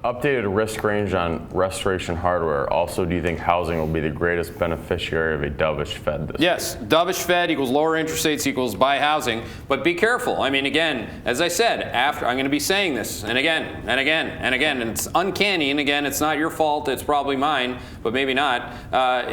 Updated risk range on Restoration Hardware. Also, do you think housing will be the greatest beneficiary of a dovish Fed this Yes, dovish Fed equals lower interest rates equals buy housing, but be careful. I mean, again, as I said, after I'm going to be saying this and again and again and again, and it's uncanny, and again, it's not your fault, it's probably mine, but maybe not,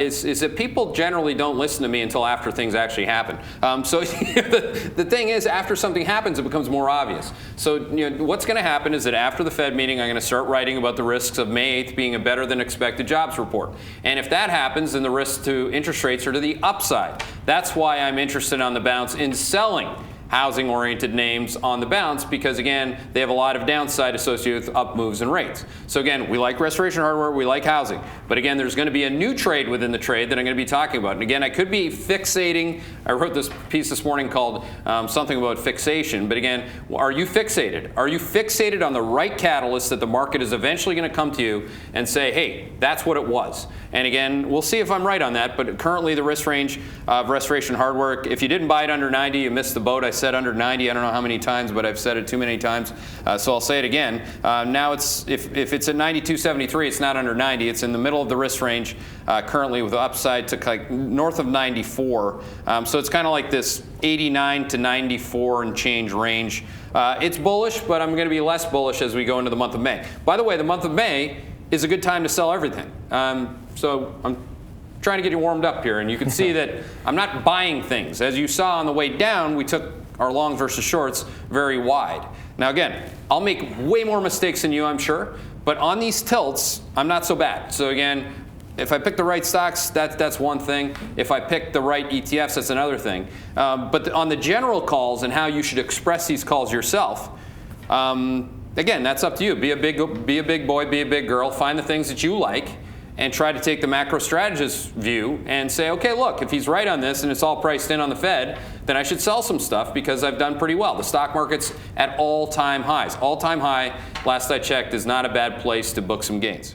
is that people generally don't listen to me until after things actually happen. So the thing is, after something happens, it becomes more obvious. So what's going to happen is that after the Fed meeting, I'm going to start writing about the risks of May 8th being a better than expected jobs report. And if that happens, then the risks to interest rates are to the upside. That's why I'm interested on the bounce in selling housing-oriented names on the bounce, because again, they have a lot of downside associated with up moves and rates. So again, we like Restoration Hardware, we like housing, but again, there's going to be a new trade within the trade that I'm going to be talking about. And again, I could be fixating. I wrote this piece this morning called something about fixation, but again, are you fixated? Are you fixated on the right catalyst that the market is eventually going to come to you and say, hey, that's what it was? And again, we'll see if I'm right on that, but currently the risk range of Restoration Hardware, if you didn't buy it under 90, you missed the boat. I said under 90, I don't know how many times, but I've said it too many times, so I'll say it again. Now it's if it's at 92.73, it's not under 90. It's in the middle of the risk range currently, with the upside to like north of 94. So it's kind of like this 89 to 94 and change range. It's bullish, but I'm going to be less bullish as we go into the month of May. By the way, the month of May is a good time to sell everything. So I'm trying to get you warmed up here, and you can see that I'm not buying things. As you saw on the way down, we took our long versus shorts very wide. Now again, I'll make way more mistakes than you, I'm sure, but on these tilts, I'm not so bad. So again, if I pick the right stocks, that's one thing. If I pick the right ETFs, that's another thing. But on the general calls and how you should express these calls yourself, again, that's up to you. Be a big boy, be a big girl, find the things that you like, and try to take the macro strategist view and say, okay, look, if he's right on this and it's all priced in on the Fed, then I should sell some stuff because I've done pretty well. The stock market's at all-time highs. All-time high, last I checked, is not a bad place to book some gains.